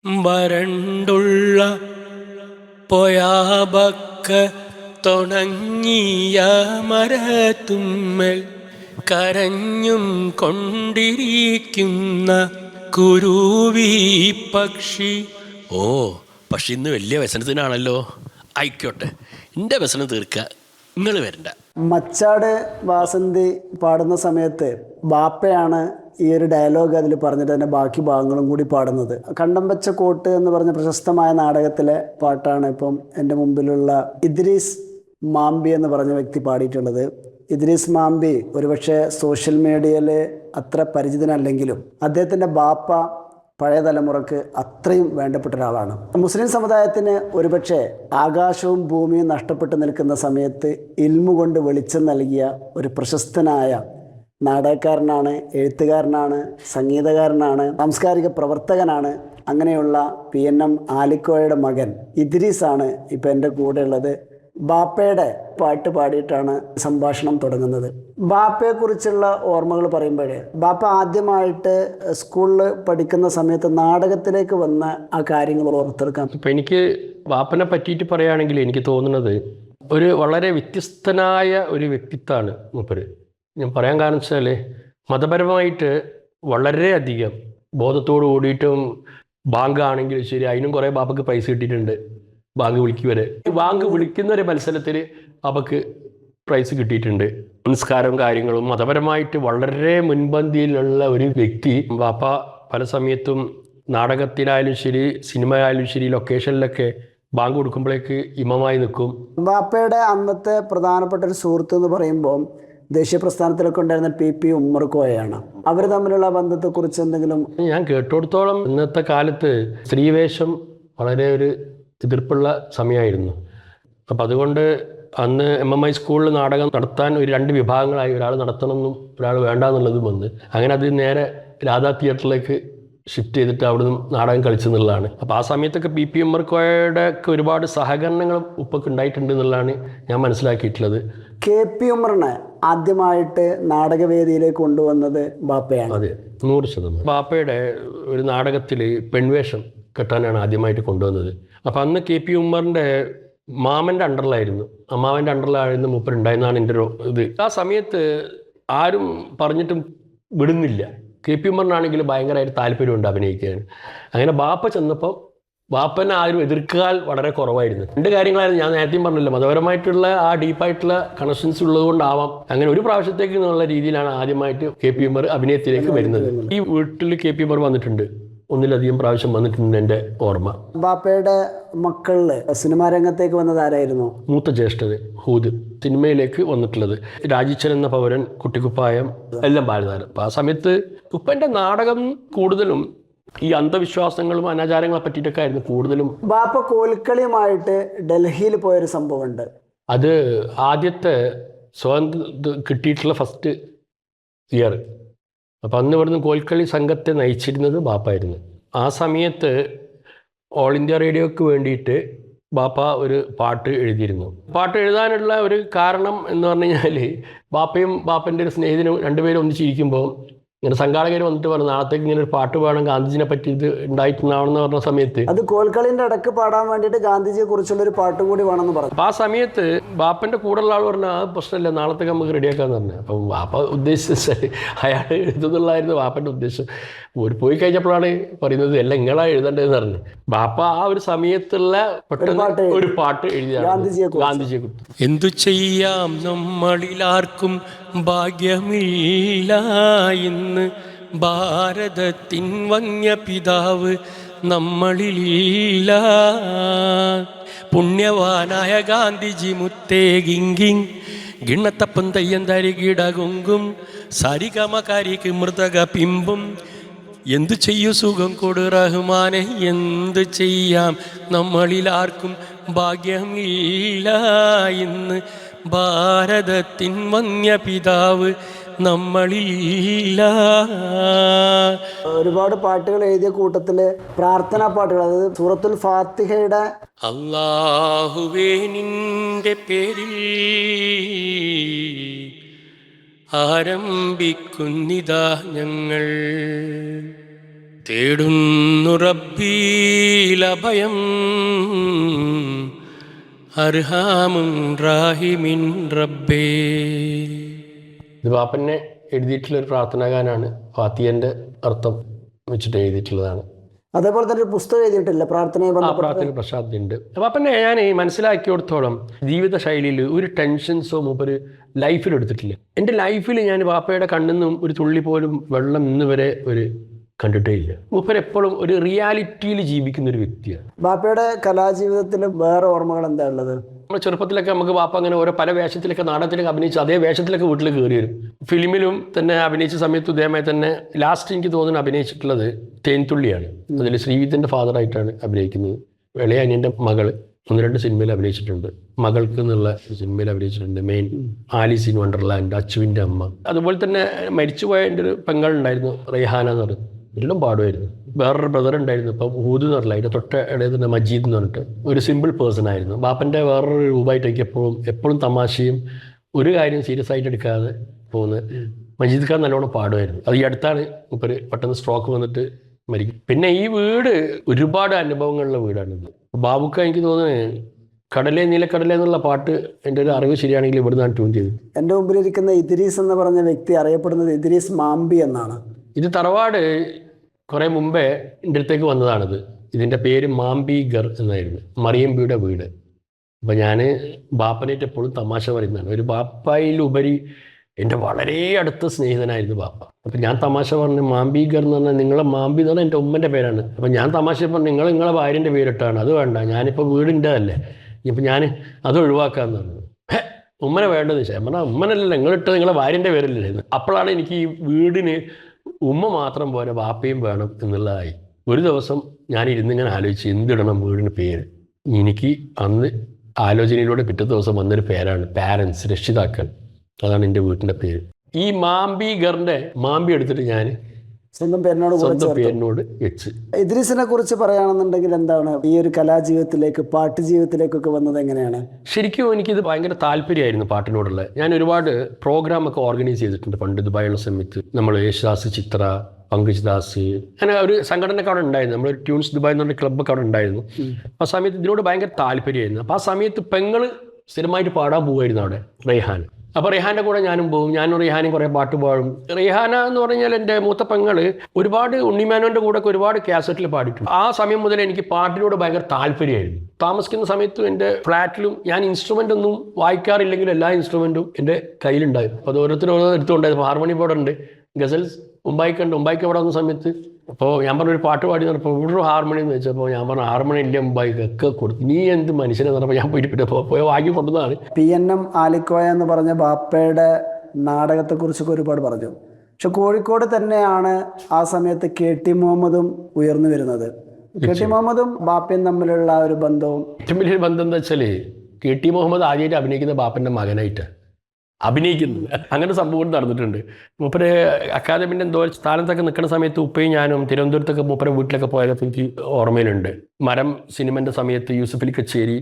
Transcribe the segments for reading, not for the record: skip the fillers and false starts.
വരണ്ടുള്ള പൊയാബക്ക തൊണങ്ങിയ മരത്തുമ്മൽ കരഞ്ഞും കൊണ്ടിരിക്കുന്ന കുരുവി പക്ഷി. ഓ, പക്ഷെ ഇന്ന് വലിയ വ്യസനത്തിനാണല്ലോ. ആയിക്കോട്ടെ, എൻ്റെ വ്യസനം തീർക്കുക, നിങ്ങൾ വരണ്ട. മച്ചാട് വാസന്തി പാടുന്ന സമയത്ത് ബാപ്പയാണ് ഈ ഒരു ഡയലോഗ് അതിൽ പറഞ്ഞിട്ട് തന്നെ ബാക്കി ഭാഗങ്ങളും കൂടി പാടുന്നത്. കണ്ടം വെച്ച കോട്ട് എന്ന് പറഞ്ഞ പ്രശസ്തമായ നാടകത്തിലെ പാട്ടാണ് ഇപ്പം എൻ്റെ മുമ്പിലുള്ള ഇദ്രീസ് മാമ്പി എന്ന് പറഞ്ഞ വ്യക്തി പാടിയിട്ടുള്ളത്. ഇദ്രീസ് മാമ്പി ഒരുപക്ഷെ സോഷ്യൽ മീഡിയയിൽ അത്ര പരിചിതനല്ലെങ്കിലും അദ്ദേഹത്തിൻ്റെ ബാപ്പ പഴയ തലമുറക്ക് അത്രയും വേണ്ടപ്പെട്ട ഒരാളാണ്. മുസ്ലിം സമുദായത്തിന് ഒരുപക്ഷെ ആകാശവും ഭൂമിയും നഷ്ടപ്പെട്ടു നിൽക്കുന്ന സമയത്ത് ഇൽമു കൊണ്ട് വെളിച്ചം നൽകിയ ഒരു പ്രശസ്തനായ നാടകക്കാരനാണ്, എഴുത്തുകാരനാണ്, സംഗീതകാരനാണ്, സാംസ്കാരിക പ്രവർത്തകനാണ്. അങ്ങനെയുള്ള PNM ആലിക്കോയുടെ മകൻ ഇദ്രീസാണ് ഇപ്പം എൻ്റെ കൂടെയുള്ളത്. ബാപ്പയുടെ പാട്ട് പാടിയിട്ടാണ് സംഭാഷണം തുടങ്ങുന്നത്. ബാപ്പയെക്കുറിച്ചുള്ള ഓർമ്മകൾ പറയുമ്പോഴേ, ബാപ്പ ആദ്യമായിട്ട് സ്കൂളിൽ പഠിക്കുന്ന സമയത്ത് നാടകത്തിലേക്ക് വന്ന ആ കാര്യങ്ങൾ ഓർത്തെടുക്കാം. ഇപ്പം എനിക്ക് ബാപ്പനെ പറ്റിയിട്ട് പറയുകയാണെങ്കിൽ എനിക്ക് തോന്നുന്നത് ഒരു വളരെ വ്യത്യസ്തനായ ഒരു വ്യക്തിത്വമാണ് മൂപ്പര്. ഞാൻ പറയാൻ കാരണം വെച്ചാൽ മതപരമായിട്ട് വളരെയധികം ബോധത്തോട് കൂടിയിട്ടും ബാങ്ക് ആണെങ്കിലും ശരി, അതിനും കുറേ ബാപ്പക്ക് പൈസ കിട്ടിയിട്ടുണ്ട്. ബാങ്ക് വിളിക്കുവരെ ബാങ്ക് വിളിക്കുന്ന ഒരു മത്സരത്തിൽ ബാപ്പക്ക് പ്രൈസ് കിട്ടിയിട്ടുണ്ട്. സംസ്കാരവും കാര്യങ്ങളും മതപരമായിട്ട് വളരെ മുൻപന്തിയിലുള്ള ഒരു വ്യക്തി. ബാപ്പ പല സമയത്തും നാടകത്തിലായാലും ശരി, സിനിമയായാലും ശരി, ലൊക്കേഷനിലൊക്കെ ബാങ്ക് കൊടുക്കുമ്പോഴേക്ക് ഇമമായി നിൽക്കും. ബാപ്പയുടെ അന്നത്തെ പ്രധാനപ്പെട്ട ഒരു സുഹൃത്ത് എന്ന് പറയുമ്പോൾ ദേശീയ പ്രസ്ഥാനത്തിലൊക്കെ ഉണ്ടായിരുന്ന PP ഉമ്മർ കോയയാണ്. അവർ തമ്മിലുള്ള ബന്ധത്തെക്കുറിച്ച് എന്തെങ്കിലും? ഞാൻ കേട്ടിടത്തോളം ഇന്നത്തെ കാലത്ത് സ്ത്രീവേഷം വളരെ ഒരു എതിർപ്പുള്ള സമയമായിരുന്നു. അപ്പം അതുകൊണ്ട് അന്ന് MMI സ്കൂളിൽ നാടകം നടത്താൻ ഒരു 2 വിഭാഗങ്ങളായി, ഒരാൾ നടത്തണമെന്നും ഒരാൾ വേണ്ടാന്നുള്ളതും വന്ന് അങ്ങനെ അത് നേരെ രാധാ തിയേറ്ററിലേക്ക് ഷിഫ്റ്റ് ചെയ്തിട്ട് അവിടുന്ന് നാടകം കളിച്ചെന്നുള്ളതാണ്. അപ്പോൾ ആ സമയത്തൊക്കെ PP ഉമ്മർ കോയയുടെ ഒക്കെ ഒരുപാട് സഹകരണങ്ങളും ഉപ്പൊക്കെ ഉണ്ടായിട്ടുണ്ട് എന്നുള്ളതാണ് ഞാൻ മനസ്സിലാക്കിയിട്ടുള്ളത്. KP ഉമ്മറിനെ ആദ്യമായിട്ട് നാടകവേദിയിലേക്ക് കൊണ്ടുവന്നത് ബാപ്പയാണ്. അതെ, 100%. ബാപ്പയുടെ ഒരു നാടകത്തിൽ പെൺവേഷം കെട്ടാനാണ് ആദ്യമായിട്ട് കൊണ്ടുവന്നത്. അപ്പം അന്ന് KP ഉമ്മറിൻ്റെ മാമൻ്റെ അണ്ടറിലായിരുന്നു, അമ്മാവൻ്റെ അണ്ടറിലായിരുന്നു മൂപ്പർ ഉണ്ടായിരുന്നാണ് എൻ്റെ ഒരു ഇത്. ആ സമയത്ത് ആരും പറഞ്ഞിട്ടും വിടുന്നില്ല. KP ഉമ്മറിനാണെങ്കിൽ ഭയങ്കരമായിട്ട് താല്പര്യമുണ്ട് അഭിനയിക്കാൻ. അങ്ങനെ ബാപ്പ ചെന്നപ്പോൾ ബാപ്പനെ ആരും എതിർക്കാൻ വളരെ കുറവായിരുന്നു. 2 കാര്യങ്ങളായിരുന്നു ഞാൻ നേരത്തെയും പറഞ്ഞില്ല, മതപരമായിട്ടുള്ള ആ ഡീപ്പായിട്ടുള്ള കണക്ഷൻസ് ഉള്ളത് കൊണ്ടാവാം. അങ്ങനെ ഒരു പ്രാവശ്യത്തേക്ക് എന്നുള്ള രീതിയിലാണ് ആദ്യമായിട്ട് KP ഉമ്മർ അഭിനയത്തിലേക്ക് വരുന്നത്. ഈ വീട്ടിൽ KP ഉമ്മർ വന്നിട്ടുണ്ട്, 1-ലധികം പ്രാവശ്യം വന്നിട്ടുണ്ട് എൻ്റെ ഓർമ്മ. ബാപ്പയുടെ മക്കളിൽ സിനിമാ രംഗത്തേക്ക് വന്നത് ആരായിരുന്നു? മൂത്ത ജ്യേഷ്ഠന് ഹൂദ് സിനിമയിലേക്ക് വന്നിട്ടുള്ളത്. രാജിച്ചൻ എന്ന പൗരൻ, കുട്ടിക്കുപ്പായം, എല്ലാം ബാലതാരം. അപ്പം ആ സമയത്ത് ഉപ്പൻ്റെ നാടകം കൂടുതലും ഈ അന്ധവിശ്വാസങ്ങളും അനാചാരങ്ങളെ പറ്റിയിട്ടൊക്കെ ആയിരുന്നു കൂടുതലും. ബാപ്പ കോൽക്കളിയുമായിട്ട് ഡൽഹിയിൽ പോയൊരു സംഭവമുണ്ട്. അത് ആദ്യത്തെ സ്വാതന്ത്ര്യം കിട്ടിയിട്ടുള്ള ഫസ്റ്റ് ഇയർ. അപ്പം അന്ന് ഇവിടുന്ന് കോൽക്കളി സംഘത്തെ നയിച്ചിരുന്നത് ബാപ്പായിരുന്നു. ആ സമയത്ത് ഓൾ ഇന്ത്യ റേഡിയോക്ക് വേണ്ടിയിട്ട് ബാപ്പ ഒരു പാട്ട് എഴുതിയിരുന്നു. പാട്ട് എഴുതാനുള്ള ഒരു കാരണം എന്ന് പറഞ്ഞു കഴിഞ്ഞാൽ, ബാപ്പയും ബാപ്പൻ്റെ ഒരു സ്നേഹിതനും 2 പേരും ഒന്നിച്ചിരിക്കുമ്പോൾ ഇങ്ങനെ സംഘാടകർ വന്നിട്ട് പറഞ്ഞു, നാളത്തേക്ക് ഇങ്ങനെ ഒരു പാട്ട് പാടാൻ ഗാന്ധിജിനെ പറ്റി ഇത് ഉണ്ടായിട്ടുണ്ടാവണമെന്ന് പറഞ്ഞ സമയത്ത് അത് കോൽക്കളിൻ്റെ ഇടയ്ക്ക് പാടാൻ വേണ്ടിയിട്ട് ഗാന്ധിജിയെ കുറിച്ചുള്ള ഒരു പാട്ടും കൂടി വേണമെന്ന് പറഞ്ഞു. അപ്പം ആ സമയത്ത് ബാപ്പൻ്റെ കൂടെയുള്ള ആൾ പറഞ്ഞാൽ ആ പ്രശ്നമില്ല, നാളത്തേക്ക് നമുക്ക് റെഡിയാക്കാന്ന് പറഞ്ഞു. അപ്പം ബാപ്പ ഉദ്ദേശിച്ചാൽ അയാൾ എഴുതുന്നുള്ളായിരുന്നു ബാപ്പൻ്റെ ഉദ്ദേശം. ഒരു പോയി കഴിഞ്ഞപ്പോഴാണ് പറയുന്നത് എല്ലാം നിങ്ങളാ എഴുതേണ്ടതെന്ന് പറഞ്ഞു. ബാപ്പ ആ ഒരു സമയത്തുള്ള പെട്ടെന്ന് ഒരു പാട്ട് എഴുതിയ ഗാന്ധിജിയെ കുറിച്ച്. എന്തു ചെയ്യാം, നമ്മളിലാർക്കും ഭാഗ്യമില്ല ഇന്ന്, ഭാരതത്തിൻ വന്യപിതാവ് നമ്മളിലില്ല. പുണ്യവാനായ ഗാന്ധിജി മുത്തേ ഗിങ്കിങ് ഗിണ്ണത്തപ്പൻ തയ്യൻ തരികിടകുങ്കും സരിഗമ കരിക്ക് മൃതക പിമ്പും. എന്തു ചെയ്യൂ സുഖം കൊടു റഹ്മാനെ, എന്തു ചെയ്യാം, നമ്മളിലാർക്കും ഭാഗ്യമില്ല ഇന്ന്, ഭാരതത്തിൻ വന്യപിതാവ് നമ്മളില്ല. ഒരുപാട് പാട്ടുകൾ എഴുതിയ കൂട്ടത്തില് പ്രാർത്ഥനാ പാട്ടുകൾ, അതായത് സൂറത്തുൽ ഫാത്തിഹയുടെ അല്ലാഹുവേ നിന്റെ പേരിൽ ആരംഭിക്കുന്നിതാ ഞങ്ങൾ, തേടുന്നു റബ്ബീലഭയം അർഹാമുൻ റാഹിമിൻ റബ്ബേ. ഇത് ബാപ്പനെ എഴുതിയിട്ടുള്ളൊരു പ്രാർത്ഥനാഗാനാണ്. ഫാത്തിയൻ്റെ അർത്ഥം വെച്ചിട്ട് എഴുതിയിട്ടുള്ളതാണ്. അതേപോലെ തന്നെ ഒരു പുസ്തകം എഴുതിയിട്ടില്ല പ്രാർത്ഥനയെ പ്രാർത്ഥന പ്രസാദുണ്ട്. ബാപ്പനെ ഞാൻ മനസ്സിലാക്കിയോടത്തോളം ജീവിത ശൈലിയിൽ ഒരു ടെൻഷൻസോ മൂപ്പര് ലൈഫിൽ എടുത്തിട്ടില്ല. എൻ്റെ ലൈഫിൽ ഞാൻ ബാപ്പയുടെ കണ്ണിൽ നിന്നും ഒരു തുള്ളി പോലും വെള്ളം ഇന്ന് വരെ ഒരു കണ്ടിട്ടേ ഇല്ല. മൂപ്പര് എപ്പോഴും ഒരു റിയാലിറ്റിയിൽ ജീവിക്കുന്ന ഒരു വ്യക്തിയാണ്. ബാപ്പയുടെ കലാജീവിതത്തിൽ വേറെ ഓർമ്മകൾ എന്താ ഉള്ളത്? നമ്മുടെ ചെറുപ്പത്തിലൊക്കെ നമുക്ക് ബാപ്പ അങ്ങനെ ഓരോ പല വേഷത്തിലൊക്കെ നാടകത്തിലൊക്കെ അഭിനയിച്ച് അതേ വേഷത്തിലൊക്കെ വീട്ടിൽ കയറി വരും. ഫിലിമിലും തന്നെ അഭിനയിച്ച സമയത്ത് ഇതേമായി തന്നെ ലാസ്റ്റ് എനിക്ക് തോന്നുന്നു അഭിനയിച്ചിട്ടുള്ളത് തേൻതുള്ളിയാണ്. അതിൽ ശ്രീവിദ്യൻ്റെ ഫാദറായിട്ടാണ് അഭിനയിക്കുന്നത്. ഇളയ അനിയൻ്റെ മകള് 1-2 സിനിമയിൽ അഭിനയിച്ചിട്ടുണ്ട്. മകൾക്ക് എന്നുള്ള സിനിമയിൽ അഭിനയിച്ചിട്ടുണ്ട്. മെയിൻ ആലീസ് ഇൻ വണ്ടർലാൻഡ്, അച്ചുവിൻ്റെ അമ്മ. അതുപോലെ തന്നെ മരിച്ചുപോയ എൻ്റെ ഒരു പെങ്ങളുണ്ടായിരുന്നു, റെയ്ഹാന എന്ന് പറയുന്നത്. എല്ലാം പാടുമായിരുന്നു. വേറൊരു ബ്രദർ ഉണ്ടായിരുന്നു, ഇപ്പം ഹൂദ് എന്ന് പറഞ്ഞില്ല, അതിൻ്റെ തൊട്ട് ഇടയിൽ തന്നെ മജീദ് എന്ന് പറഞ്ഞിട്ട് ഒരു സിമ്പിൾ പേഴ്സൺ ആയിരുന്നു. ബാപ്പൻ്റെ വേറൊരു രൂപമായിട്ടേക്ക് എപ്പോഴും തമാശയും ഒരു കാര്യം സീരിയസ് ആയിട്ട് എടുക്കാതെ പോകുന്നത്. മജീദ് ഖാൻ നല്ലോണം പാടുമായിരുന്നു. അത് ഈ അടുത്താണ് ഇപ്പം പെട്ടെന്ന് സ്ട്രോക്ക് വന്നിട്ട് മരിക്കും. പിന്നെ ഈ വീട് ഒരുപാട് അനുഭവങ്ങളുള്ള വീടാണിത്. ബാബുക്ക എനിക്ക് തോന്നുന്നത് കടലേ നീലക്കടലേ എന്നുള്ള പാട്ട് എൻ്റെ ഒരു അറിവ് ശരിയാണെങ്കിൽ ഇവിടെ നിന്നാണ് ട്യൂൺ ചെയ്തത്. എൻ്റെ മുമ്പിലിരിക്കുന്ന ഇദ്രീസ് എന്ന് പറഞ്ഞ വ്യക്തി അറിയപ്പെടുന്നത് ഇദ്രീസ് മാമ്പി എന്നാണ്. ഇത് തറവാട് കുറേ മുമ്പേ എൻ്റെ അടുത്തേക്ക് വന്നതാണിത്. ഇതിൻ്റെ പേര് മാംബിഗർ എന്നായിരുന്നു, മറിയമ്പിയുടെ വീട്. അപ്പം ഞാൻ ബാപ്പനായിട്ട് എപ്പോഴും തമാശ പറയുന്നതാണ്. ഒരു ബാപ്പായിലുപരി എൻ്റെ വളരെ അടുത്ത സ്നേഹിതനായിരുന്നു ബാപ്പ. അപ്പം ഞാൻ തമാശ പറഞ്ഞു മാംബിഗർ എന്ന് പറഞ്ഞാൽ നിങ്ങളെ മാമ്പി എന്ന് പറഞ്ഞാൽ എൻ്റെ ഉമ്മൻ്റെ പേരാണ്. അപ്പം ഞാൻ തമാശ പറഞ്ഞു നിങ്ങളെ ഭാര്യൻ്റെ പേരിട്ടാണ്, അത് വേണ്ട, ഞാനിപ്പോൾ വീടിൻ്റെ അല്ലേ, ഇപ്പം ഞാൻ അത് ഒഴിവാക്കാമെന്ന് പറഞ്ഞു. ഉമ്മനെ വേണ്ടത് ചോദിച്ചാൽ പറഞ്ഞാൽ ഉമ്മനല്ല, നിങ്ങളിട്ട് നിങ്ങളെ ഭാര്യൻ്റെ പേരല്ലേ. അപ്പോഴാണ് എനിക്ക് ഈ വീടിന് ഉമ്മ മാത്രം പോലെ ബാപ്പയും വേണം എന്നുള്ളതായി. ഒരു ദിവസം ഞാൻ ഇരുന്നിങ്ങനെ ആലോചിച്ച് എന്തിടണം വീടിന് പേര്. എനിക്ക് അന്ന് ആലോചനയിലൂടെ പിറ്റേ ദിവസം വന്നൊരു പേരാണ് പാരൻസ്, രക്ഷിതാക്കൾ. അതാണ് എൻ്റെ വീട്ടിൻ്റെ പേര്. ഈ മാംബിഗറിൻ്റെ മാമ്പി എടുത്തിട്ട് ഞാൻ സ്വന്തം പേരിനോട് വെച്ച്. ഇദ്രീസിനെ കുറിച്ച് പറയുകയാണെന്നുണ്ടെങ്കിൽ എന്താണ് ഈ ഒരു കലാജീവിതത്തിലേക്ക് പാട്ട് ജീവിതത്തിലേക്കൊക്കെ വന്നത് എങ്ങനെയാണ്? ശരിക്കും എനിക്കിത് ഭയങ്കര താല്പര്യമായിരുന്നു പാട്ടിനോടുള്ള. ഞാൻ ഒരുപാട് പ്രോഗ്രാമൊക്കെ ഓർഗനൈസ് ചെയ്തിട്ടുണ്ട് പണ്ട് ദുബായിലുള്ള സമയത്ത്. നമ്മൾ യേശുദാസ്, ചിത്ര, പങ്കജ് ദാസ്, അങ്ങനെ ഒരു സംഘടനയൊക്കെ അവിടെ ഉണ്ടായിരുന്നു. നമ്മൾ ട്യൂൺസ് ദുബായ് എന്ന് പറഞ്ഞ ക്ലബ്ബൊക്കെ അവിടെ ഉണ്ടായിരുന്നു. ആ സമയത്ത് ഇതിനോട് ഭയങ്കര താല്പര്യമായിരുന്നു. അപ്പോൾ ആ സമയത്ത് പെങ്ങൾ സ്ഥിരമായിട്ട് പാടാൻ പോകുമായിരുന്നു അവിടെ, റെയ്ഹാൻ. അപ്പോൾ റെയ്ഹാൻ്റെ കൂടെ ഞാനും പോകും. ഞാനും റെയ്ഹാനും കുറേ പാട്ട് പാടും. റെയ്ഹാന എന്ന് പറഞ്ഞാൽ എൻ്റെ മൂത്ത പെങ്ങൾ ഒരുപാട് ഉണ്ണിമാനോൻ്റെ കൂടെ ഒക്കെ ഒരുപാട് കാസറ്റിൽ പാടിയിട്ടുണ്ട്. ആ സമയം മുതൽ എനിക്ക് പാട്ടിനോട് ഭയങ്കര താല്പര്യമായിരുന്നു. താമസിക്കുന്ന സമയത്തും എൻ്റെ ഫ്ലാറ്റിലും ഞാൻ ഇൻസ്ട്രുമെൻ്റ് ഒന്നും വായിക്കാറില്ലെങ്കിലും എല്ലാ ഇൻസ്ട്രുമെൻറ്റും എൻ്റെ കയ്യിലുണ്ടായിരുന്നു. അപ്പോൾ അത് ഓരോരുത്തരും എടുത്തുകൊണ്ടായിരുന്നു. ഹാർമോണി ബോർഡുണ്ട്, ഗസൽസ് ഉമ്പായിക്ക് അവിടെ വന്ന സമയത്ത് അപ്പോൾ ഞാൻ പറഞ്ഞൊരു പാട്ട് പാടി പറഞ്ഞപ്പോൾ ഇവിടെ ഹാർമോണി എന്ന് വെച്ചപ്പോൾ ഞാൻ പറഞ്ഞു ഹാർമോണി ഇല്ല ഉമ്പായിക്കൊക്കെ കൊടുത്തു. നീ എന്ത് മനുഷ്യനെ പറഞ്ഞപ്പോൾ ഞാൻ പോയിട്ട് പോയി വാങ്ങി കൊണ്ടുവന്നതാണ്. PNM ആലിക്കോയ എന്ന് പറഞ്ഞ ബാപ്പയുടെ നാടകത്തെക്കുറിച്ചൊക്കെ ഒരുപാട് പറഞ്ഞു. പക്ഷെ കോഴിക്കോട് തന്നെയാണ് ആ സമയത്ത് KT മുഹമ്മദും ഉയർന്നു വരുന്നത്. KT മുഹമ്മദും ബാപ്പയും തമ്മിലുള്ള ഒരു ബന്ധവും ഏറ്റവും വലിയൊരു ബന്ധം എന്താ വെച്ചാൽ KT മുഹമ്മദ് ആദ്യമായിട്ട് അഭിനയിക്കുന്ന ബാപ്പൻ്റെ മകനായിട്ട് അഭിനയിക്കുന്നത്. അങ്ങനെ സംഭവം നടന്നിട്ടുണ്ട്. മൂപ്പര് അക്കാദമിൻ്റെ എന്തോ സ്ഥാനത്തൊക്കെ നിൽക്കുന്ന സമയത്ത് ഉപ്പയും ഞാനും തിരുവനന്തപുരത്തൊക്കെ മൂപ്പരെ വീട്ടിലൊക്കെ പോയതൊക്കെ എനിക്ക് ഓർമ്മയിലുണ്ട്. മരം സിനിമൻ്റെ സമയത്ത് യൂസഫലി കച്ചേരി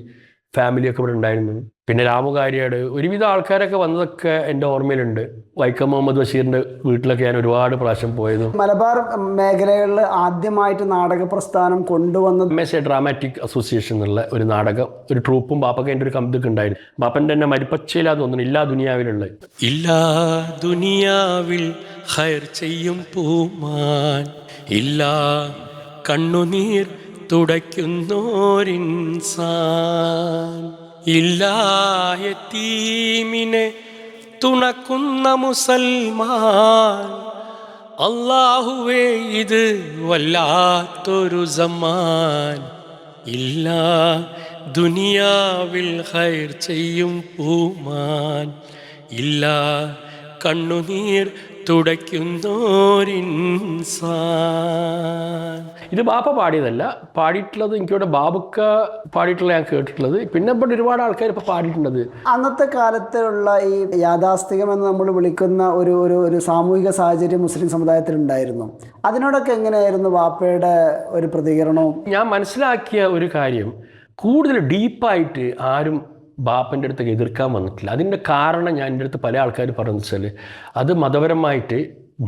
ഫാമിലിയൊക്കെ ഇവിടെ ഉണ്ടായിരുന്നു. പിന്നെ രാമുകാരിയാട് ഒരുവിധ ആൾക്കാരൊക്കെ വന്നതൊക്കെ എൻ്റെ ഓർമ്മയിലുണ്ട്. വൈക്കം മുഹമ്മദ് ബഷീറിൻ്റെ വീട്ടിലൊക്കെ ഞാൻ ഒരുപാട് പ്രാവശ്യം പോയത്. മലബാർ മേഖലകളിൽ ആദ്യമായിട്ട് നാടക പ്രസ്ഥാനം കൊണ്ടുവന്നത് MSA ഡ്രാമാറ്റിക് അസോസിയേഷൻ എന്നുള്ള ഒരു നാടകം, ഒരു ട്രൂപ്പും ബാപ്പൊക്കെ എൻ്റെ ഒരു കമ്പതൊക്കെ ഉണ്ടായിരുന്നു. ബാപ്പൻ്റെ തന്നെ മരിപ്പച്ചയിലാന്ന് തോന്നുന്നു ഇല്ലാ ദുനിയാവിലുള്ള ഇല്ലാ ദുനിയാവിൽ ഖൈർ ചെയ്യും പൂമാൻ, ഇല്ലാ കണ്ണുനീർ തുടയ്ക്കുന്നോരിൻസാൻ, ഇല്ലാ യതീമിനെ തുണക്കുന്ന മുസൽമാൻ. അല്ലാഹുവേ ഇത് വല്ലാത്തൊരു സമാൻ, ഇല്ലാ ദുനിയാവിൽ ഖൈർ ചെയ്യും പൂമാൻ, ഇല്ലാ കണ്ണുനീർ തുടയ്ക്കുന്നോരിൻസാൻ. ഇത് ബാപ്പ പാടിയതല്ല, പാടിയിട്ടുള്ളത് എനിക്കിവിടെ ബാബുക്ക പാടിയിട്ടുള്ള ഞാൻ കേട്ടിട്ടുള്ളത്. പിന്നെ ഇവിടെ ഒരുപാട് ആൾക്കാർ ഇപ്പോൾ പാടിയിട്ടുള്ളത്. അന്നത്തെ കാലത്തുള്ള ഈ യാഥാസ്ഥികം എന്ന് നമ്മൾ വിളിക്കുന്ന ഒരു സാമൂഹിക സാഹചര്യം മുസ്ലിം സമുദായത്തിൽ ഉണ്ടായിരുന്നു. അതിനോടൊക്കെ എങ്ങനെയായിരുന്നു ബാപ്പയുടെ ഒരു പ്രതികരണവും? ഞാൻ മനസ്സിലാക്കിയ ഒരു കാര്യം, കൂടുതൽ ഡീപ്പായിട്ട് ആരും ബാപ്പൻ്റെ അടുത്തേക്ക് എതിർക്കാൻ വന്നിട്ടില്ല. അതിൻ്റെ കാരണം ഞാൻ എൻ്റെ അടുത്ത് പല ആൾക്കാർ പറഞ്ഞു വെച്ചാൽ അത് മതപരമായിട്ട്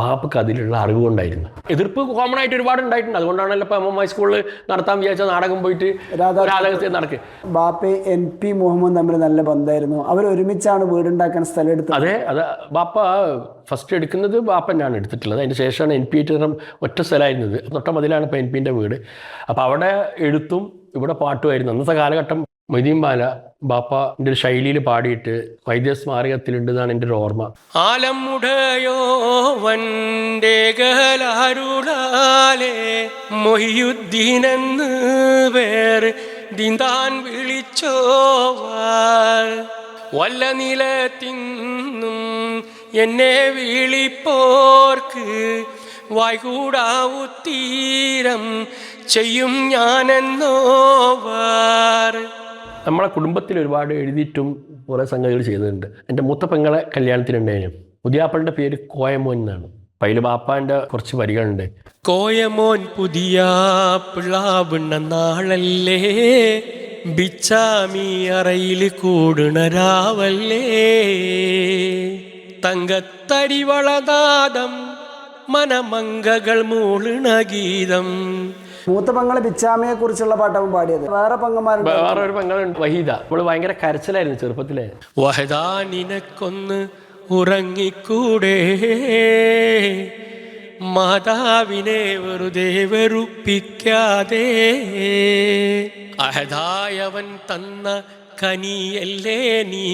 ബാപ്പക്ക് അതിലുള്ള അറിവ് കൊണ്ടായിരുന്നു. എതിർപ്പ് കോമൺ ആയിട്ട് ഒരുപാട് ഉണ്ടായിട്ടുണ്ട്. അതുകൊണ്ടാണല്ലോ ഇപ്പോൾ MMI സ്കൂളിൽ നടത്താൻ വിചാരിച്ച നാടകം പോയിട്ട് രാധാകൃഷ്ണ നടക്കുക. ബാപ്പ NP മുഹമ്മദ് തമ്മിൽ നല്ല ബന്ധമായിരുന്നു. അവർ ഒരുമിച്ചാണ് വീടുണ്ടാക്കാൻ സ്ഥലം എടുത്തത്. അതെ ബാപ്പ ഫസ്റ്റ് എടുക്കുന്നത് ബാപ്പ തന്നെയാണ് എടുത്തിട്ടുള്ളത്. അതിന് ശേഷമാണ് NP ഒറ്റ സ്ഥലമായിരുന്നത്. തൊട്ട മതിലാണ് ഇപ്പോൾ NPൻ്റെ വീട്. അപ്പോൾ അവിടെ എഴുത്തും ഇവിടെ പാട്ടുമായിരുന്നു. അന്നത്തെ കാലഘട്ടം മൊയ്തീൻ ബാല ബാപ്പൻ്റെ ഒരു ശൈലിയിൽ പാടിയിട്ട് വൈദ്യസ്മാരകത്തിലുണ്ടെന്നാണ് എൻ്റെ ഒരു ഓർമ്മ. ആലമുടയോ വണ്ടേകലാരുളാലേ മൊഹിയുദ്ദീനെന്ന് വേർ ദിന്താൻ വിളിച്ചോവാർ വല്ല നിലത്തിന്നും എന്നെ വിളിപ്പോർക്ക് വായ്കൂടാവു തീരം ചെയ്യും ഞാനെന്നോവാർ. നമ്മളെ കുടുംബത്തിൽ ഒരുപാട് എഴുതിയിട്ടും കുറേ സംഗതികൾ ചെയ്തിട്ടുണ്ട്. എൻ്റെ മൂത്ത പെങ്ങളെ കല്യാണത്തിനുണ്ടായിരുന്നു. പുതിയാപ്പളുടെ പേര് കോയമോൻ എന്നാണ്. അപ്പം അതിൽ ബാപ്പാൻ്റെ കുറച്ച് വരികളുണ്ട്. കോയമോൻ പുതിയ പിള്ളാവുണ്ണ നാളല്ലേ ബിച്ചാമി അറയിൽ കൂടണ രാവല്ലേ തങ്കത്തടി വളനാദം മനമംഗകൾ മൂളണ ഗീതം. മൂത്ത പെങ്ങളെ ബിച്ചാമയെ കുറിച്ചുള്ള പാട്ടാവും പാടിയത്. വേറെ പെങ്ങന്മാരുണ്ട്. വേറെ ഒരു പെങ്ങളുണ്ട് വഹീദ. അവള് ഭയങ്കര കരച്ചിലായിരുന്നു ചെറുപ്പത്തിലെ. വഹദാ നിനക്കൊന്ന് ഉറങ്ങിക്കൂടെ മാതാവിനെ വെറുതെ വെറുപ്പിക്കാതെ അഹദായവൻ തന്ന കനിയല്ലേ നീ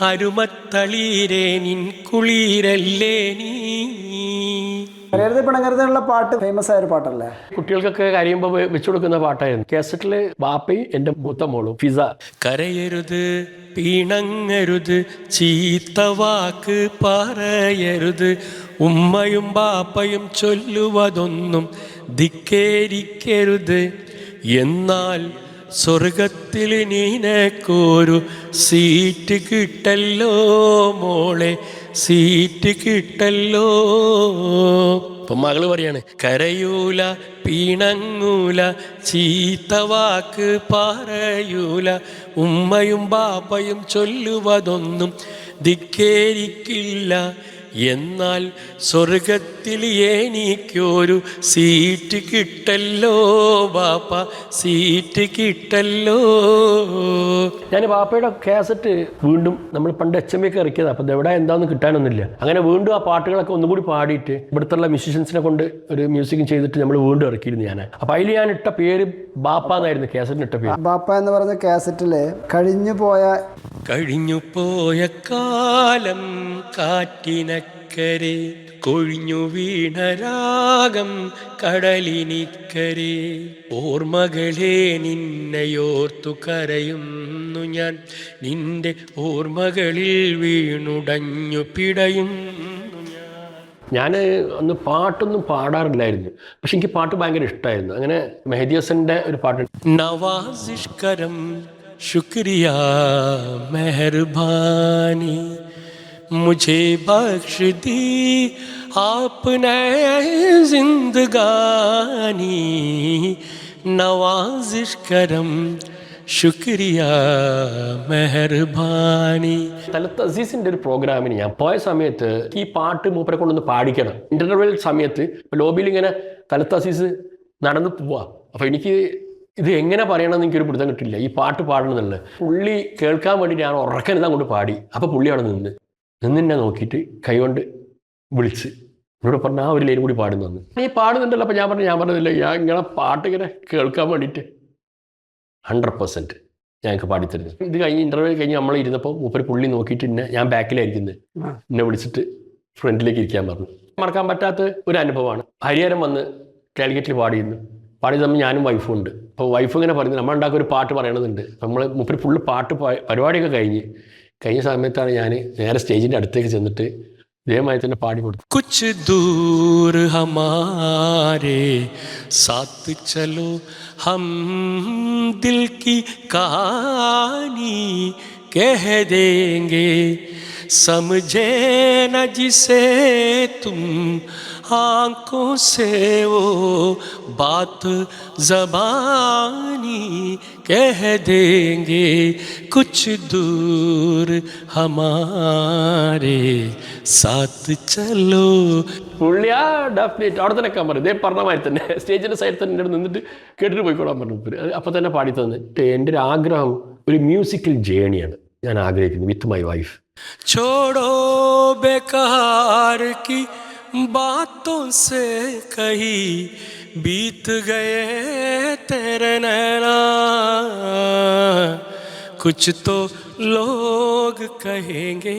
അരുമത്തളീരേ നിൻ കുളിരല്ലേ നീ. കരയരുത് പിണങ്ങരുതുള്ള പാട്ട് ഫേമസ് ആയ ഒരു പാട്ടല്ലേ? കുട്ടികൾക്കൊക്കെ കരയുമ്പോൾ വെച്ചു കൊടുക്കുന്ന പാട്ടായിരുന്നു. കാസറ്റില് ബാപ്പയും എൻ്റെ മൂത്ത മോളും ഫിസ. കരയരുത് പിണങ്ങരുത് ചീത്ത വാക്ക് പറയരുത് ഉമ്മയും ബാപ്പയും ചൊല്ലുവതൊന്നും ധിക്കേരിക്കരുത് എന്നാൽ സ്വർഗത്തിൽ നിനക്കൊരു സീറ്റ് കിട്ടല്ലോ മോളെ സീറ്റ് കിട്ടല്ലോ. ഇപ്പം മകള് പറയാണ് കരയൂല പിണങ്ങൂല ചീത്ത വാക്ക് പറയൂല ഉമ്മയും ബാപ്പയും ചൊല്ലുവതൊന്നും ധിക്കേരിക്കില്ല എന്നാൽ സ്വർഗത്തിൽ എനിക്കൊരു സീറ്റ് കിട്ടല്ലോ ബാപ്പ സീറ്റ് കിട്ടല്ലോ. ഞാൻ ബാപ്പയുടെ കാസറ്റ് വീണ്ടും നമ്മൾ പണ്ട് HMV ഇറക്കിയത്. അപ്പം എവിടെ എന്താണെന്ന് കിട്ടാനൊന്നുമില്ല. അങ്ങനെ വീണ്ടും ആ പാട്ടുകളൊക്കെ ഒന്നുകൂടി പാടിയിട്ട് ഇവിടുത്തെ മ്യൂസീഷ്യൻസിനെ കൊണ്ട് ഒരു മ്യൂസിക്കും ചെയ്തിട്ട് നമ്മൾ വീണ്ടും ഇറക്കിയിരുന്നു ഞാൻ. അപ്പം അതിൽ ഞാൻ ഇട്ട പേര് ബാപ്പ എന്നായിരുന്നു കാസറ്റിന് ഇട്ട പേര്. ബാപ്പ എന്ന് പറഞ്ഞ കാസറ്റില് കഴിഞ്ഞു പോയ കാലം കാറ്റിനക്കരെ കൊഴിഞ്ഞു വീണ രാഗം കടലിനിക്കരെ ഓർമ്മകളെ നിന്നെയോർത്തു കരയുന്നു ഞാൻ നിന്റെ ഓർമ്മകളിൽ വീണുടഞ്ഞു പിടയുന്നു ഞാൻ അന്ന് പാട്ടൊന്നും പാടാറില്ലായിരുന്നു. പക്ഷെ എനിക്ക് പാട്ട് ഭയങ്കര ഇഷ്ടമായിരുന്നു. അങ്ങനെ മെഹദി ഹസൻ്റെ ഒരു പാട്ടുണ്ട്. നവാസിഷ്കരം शुक्रिया मेहरबानी मुझे बख्श दी आपने जिंदगानी नवाजिश करम ശുക്രിയ മെഹർബാനി. തലത്ത് അസീസിൻ്റെ ഒരു പ്രോഗ്രാമിന് ഞാൻ പോയ സമയത്ത് ഈ പാട്ട് മൂപ്പരെ കൊണ്ടൊന്ന് പാടിക്കണം. ഇന്റർവെൽ സമയത്ത് ലോബിയിൽ ഇങ്ങനെ തലത്ത് അസീസ് നടന്നു പോവാ. അപ്പോൾ എനിക്ക് ഇത് എങ്ങനെ പറയണമെന്ന് എനിക്കൊരു പിടുത്തം കിട്ടില്ല. ഈ പാട്ട് പാടണമെന്നുള്ളത് പുള്ളി കേൾക്കാൻ വേണ്ടി ഞാൻ ഉറക്കരുതാൻ കൊണ്ട് പാടി. അപ്പോൾ പുള്ളി അവിടെ നിന്നെ നോക്കിയിട്ട് കൈകൊണ്ട് വിളിച്ച് എന്നോട് പറഞ്ഞ ആ ഒരു ലൈൻ കൂടി പാടുന്നു വന്ന് നീ പാടുന്നുണ്ടല്ലോ. അപ്പോൾ ഞാൻ പറഞ്ഞതില്ല ഞാൻ ഇങ്ങനെ പാട്ട് ഇങ്ങനെ കേൾക്കാൻ വേണ്ടിയിട്ട് 100% ഞങ്ങൾക്ക് പാടിത്തരുന്നു. ഇത് കഴിഞ്ഞ് ഇൻ്റർവ്യൂ കഴിഞ്ഞ് നമ്മൾ ഇരുന്നപ്പോൾ മൂപ്പര് പുള്ളി നോക്കിയിട്ട് ഞാൻ ബാക്കിലായിരിക്കുന്നത് എന്നെ വിളിച്ചിട്ട് ഫ്രണ്ടിലേക്ക് ഇരിക്കാൻ പറഞ്ഞു. മറക്കാൻ പറ്റാത്ത ഒരു അനുഭവമാണ്. ഹരിഹരൻ വന്ന് കാലിക്കറ്റിൽ പാടിയിരുന്നു. പാടിയ സമയം ഞാനും വൈഫും ഉണ്ട്. അപ്പോൾ വൈഫ് ഇങ്ങനെ പറയുന്നത് നമ്മളുണ്ടാക്കുക ഒരു പാട്ട് പറയണമെന്നുണ്ട്. നമ്മൾ മൂപ്പര് ഫുള്ള് പാട്ട് പരിപാടിയൊക്കെ കഴിഞ്ഞ സമയത്താണ് ഞാൻ നേരെ സ്റ്റേജിൻ്റെ അടുത്തേക്ക് ചെന്നിട്ട് ഇതേമായി തന്നെ പാടി കൊടുത്തു. കുച്ച് ദൂർ ഹമാരേ സാത്ത് ചലോ ഹം ദിൽ കി കഹാനി കഹ ദേംഗേ സമझे न जिसे तुम आंखों से वो बात ज़बानी कह देंगे कुछ दूर हमारे साथ चलो. പുള്ളി ആ ഡെഫിനറ്റ് അവിടെ തന്നെ വെക്കാൻ പറഞ്ഞു. ഇതേ പറഞ്ഞ മാതിരി തന്നെ സ്റ്റേജിൻ്റെ സൈഡിൽ തന്നെ എൻ്റെ നിന്നിട്ട് കേട്ടിട്ട് പോയിക്കോളാൻ പറഞ്ഞു. അപ്പം തന്നെ പാടി തന്നിട്ട് എൻ്റെ ഒരു ആഗ്രഹം ഒരു മ്യൂസിക്കൽ ജേണിയാണ് ഞാൻ ആഗ്രഹിക്കുന്നത് വിത്ത് മൈ വൈഫ്. छोड़ो बेकार की बातों से कही बीत गए तेरे नैना, कुछ तो लोग कहेंगे